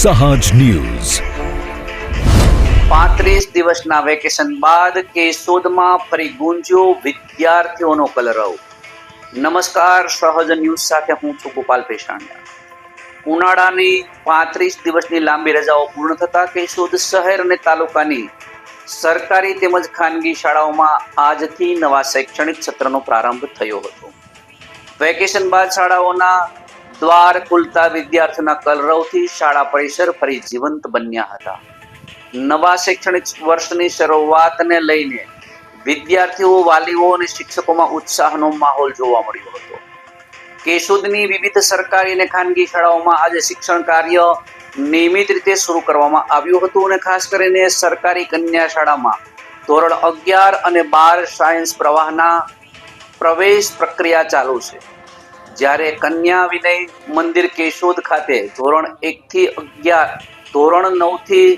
સહાજ news 35 દિવસના vacation બાદ કેશોદમાં ફરી ગુંજ્યો વિદ્યાર્થીઓનો કલરવ। નમસ્કાર, સહજ ન્યૂઝ સાથે હું છું ગોપાલ પેશાણિયા। ઉનાળાની 35 દિવસની લાંબી રજાઓ પૂર્ણ થતા કેશોદ શહેર અને તાલુકાની સરકારી તેમજ ખાનગી શાળાઓમાં આજથી નવા શૈક્ષણિક સત્રનો પ્રારંભ થયો હતો। વેકેશન બાદ શાળાઓના દ્વાર ખુલતા વિદ્યાર્થીઓના કલરવથી શાળા પરિસર ફરી જીવંત બન્યા હતા। નવા શૈક્ષણિક વર્ષની શરૂઆતને લઈને વિદ્યાર્થીઓ, વાલીઓ અને શિક્ષકોમાં ઉત્સાહનો માહોલ જોવા મળ્યો હતો। કેશોદની વિવિધ સરકારી અને ખાનગી શાળાઓમાં આજે શિક્ષણ કાર્ય નિયમિત રીતે શરૂ કરવામાં આવ્યું હતું અને ખાસ કરીને સરકારી કન્યા શાળામાં ધોરણ 11 અને 12 સાયન્સ પ્રવાહના પ્રવેશ પ્રક્રિયા ચાલુ છે, જ્યારે કન્યા વિનય મંદિર કેશોદ ખાતે ધોરણ 1 થી 11, ધોરણ 9 થી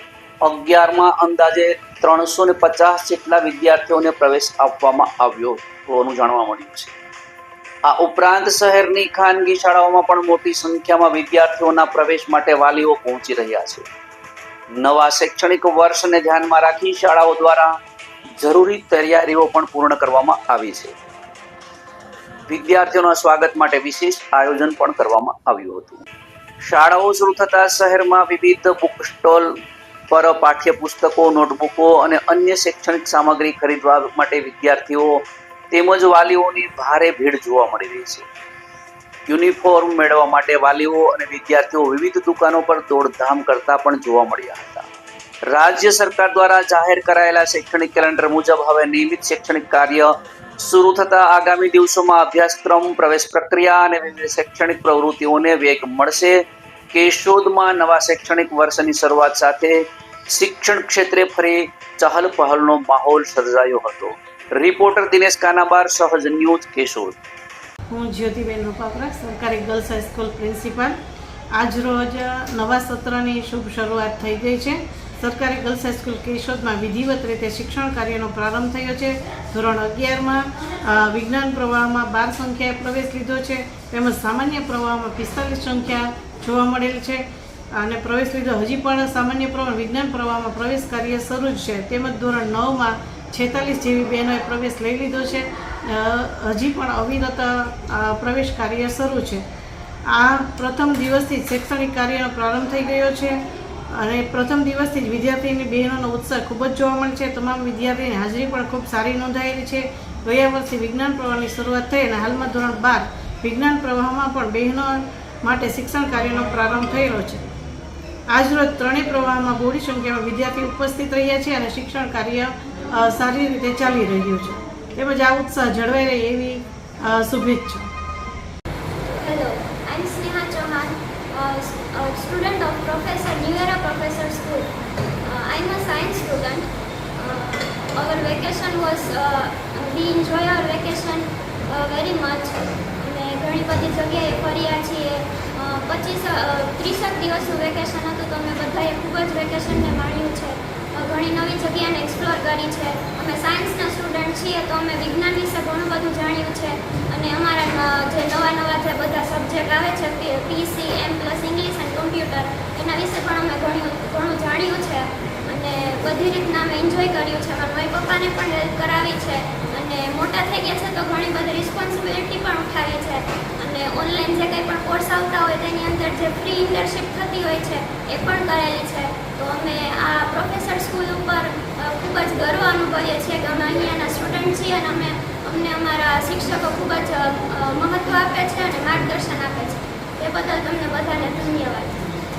11માં અંદાજે 350 જેટલા વિદ્યાર્થીઓને પ્રવેશ આપવામાં આવ્યો હોવાનું જાણવા મળ્યું છે। આ ઉપરાંત શહેરની ખાનગી શાળાઓમાં પણ મોટી સંખ્યામાં વિદ્યાર્થીઓના પ્રવેશ માટે વાલીઓ પહોંચી રહ્યા છે। નવા શૈક્ષણિક વર્ષને ધ્યાનમાં રાખી શાળાઓ દ્વારા જરૂરી તૈયારીઓ પણ પૂર્ણ કરવામાં આવી છે। વિદ્યાર્થીઓના સ્વાગત માટે વિશેષ આયોજન પણ કરવામાં આવ્યું હતું। શાળાઓ શરૂ થતા શહેરમાં વિવિધ બુક સ્ટોલ પર પાઠ્યપુસ્તકો, નોટબુકો અને અન્ય શૈક્ષણિક સામગ્રી ખરીદવા માટે વિદ્યાર્થીઓ તેમજ વાલીઓની ભારે ભીડ જોવા મળી રહી છે। યુનિફોર્મ મેળવવા માટે વાલીઓ અને વિદ્યાર્થીઓ વિવિધ દુકાનો પર દોડધામ કરતા પણ જોવા મળ્યા હતા। રાજ્ય સરકાર દ્વારા જાહેર કરાયેલા શૈક્ષણિક કેલેન્ડર મુજબ હવે નિયમિત શૈક્ષણિક કાર્ય શરૂ થતા આગામી દિવસોમાં અભ્યાસક્રમ, પ્રવેશ પ્રક્રિયા અને વિવિધ શૈક્ષણિક પ્રવૃત્તિઓને વેગ મળશે। કેશોદમાં નવા શૈક્ષણિક વર્ષની શરૂઆત સાથે શિક્ષણ ક્ષેત્રે ફરી ચહલ પહલનો માહોલ સર્જાયો હતો। રિપોર્ટર દિનેશ કાનાબાર, સહજ ન્યૂઝ, કેશોદ। હું જ્યોતિબેન રૂપાપરા, સરકારી ગર્લ્સ હાઈસ્કૂલ પ્રિન્સિપાલ। આજ રોજ નવા સત્રની શુભ શરૂઆત થઈ ગઈ છે। સરકારી ગર્લ્સ હાઈસ્કૂલ કેશોદમાં વિધિવત રીતે શિક્ષણ કાર્યનો પ્રારંભ થયો છે। ધોરણ 11માં વિજ્ઞાન પ્રવાહમાં 12 સંખ્યાએ પ્રવેશ લીધો છે, તેમજ સામાન્ય પ્રવાહમાં 45 સંખ્યા જોવા મળેલ છે અને પ્રવેશ લીધો। હજી પણ સામાન્ય પ્રવાહ, વિજ્ઞાન પ્રવાહમાં પ્રવેશ કાર્ય શરૂ જ છે, તેમજ ધોરણ 9માં 46 જેવી બહેનોએ પ્રવેશ લઈ લીધો છે। હજી પણ અવિરત પ્રવેશ કાર્ય શરૂ છે। આ પ્રથમ દિવસથી જ શૈક્ષણિક કાર્યનો પ્રારંભ થઈ ગયો છે અને પ્રથમ દિવસથી જ વિદ્યાર્થીની બહેનોનો ઉત્સાહ ખૂબ જ જોવા મળે છે। તમામ વિદ્યાર્થીની હાજરી પણ ખૂબ સારી નોંધાયેલી છે। ગયા વર્ષે વિજ્ઞાન પ્રવાહની શરૂઆત થઈ અને હાલમાં ધોરણ 12 વિજ્ઞાન પ્રવાહમાં પણ બહેનો માટે શિક્ષણ કાર્યનો પ્રારંભ થયેલો છે। આજરોજ ત્રણેય પ્રવાહમાં બહોળી સંખ્યામાં વિદ્યાર્થી ઉપસ્થિત રહ્યા છે અને શિક્ષણ કાર્ય સારી રીતે ચાલી રહ્યું છે, તેમજ આ ઉત્સાહ જળવાઈ રહે એવી શુભેચ્છા। Hello, I'm Sneha Chauhan, a student of Professor New Era Professor School. I'm a science student. Our vacation was, we enjoy our vacation very much. અને ઘણી બધી જગ્યાએ ફર્યા છીએ। 30 દિવસનું વેકેશન હતું તો અમે બધાએ ખૂબ જ વેકેશનને માણ્યું છે। ઘણી નવી જગ્યાને એક્સપ્લોર કરી છે। અમે સાયન્સના સ્ટુડન્ટ છીએ તો અમે વિજ્ઞાન વિશે ઘણું બધું જાણ્યું છે અને અમારા જે નવા જે બધા સબ્જેક્ટ આવે છે, પીસી, એમ પ્લસ ઇંગ્લિશ એન્ડ કોમ્પ્યુટર, એના વિશે પણ અમે ઘણું જાણ્યું છે અને બધી રીતના અમે એન્જોય કર્યું છે। અમારા મમ્મી પપ્પાને પણ હેલ્પ કરાવી છે અને મોટા થઈ ગયા છે તો ઘણી બધી રિસ્પોન્સિબિલિટી પણ ઉઠાવી છે અને ઓનલાઈન જે કંઈ પણ કોર્સ આવતા હોય તેની અંદર જે ફ્રી ઇન્ટર્નશીપ થતી હોય છે એ પણ કરેલી છે। તો અમે આ પ્રોફેસર સ્કૂલ ઉપર ખૂબ જ ગર્વ અનુભવીએ છીએ કે અમે અહીંયાના સ્ટુડન્ટ છીએ અને અમને અમારા શિક્ષકો ખૂબ જ મહત્ત્વ આપે છે અને માર્ગદર્શન આપે છે। એ બદલ તમને બધાને ધન્યવાદ।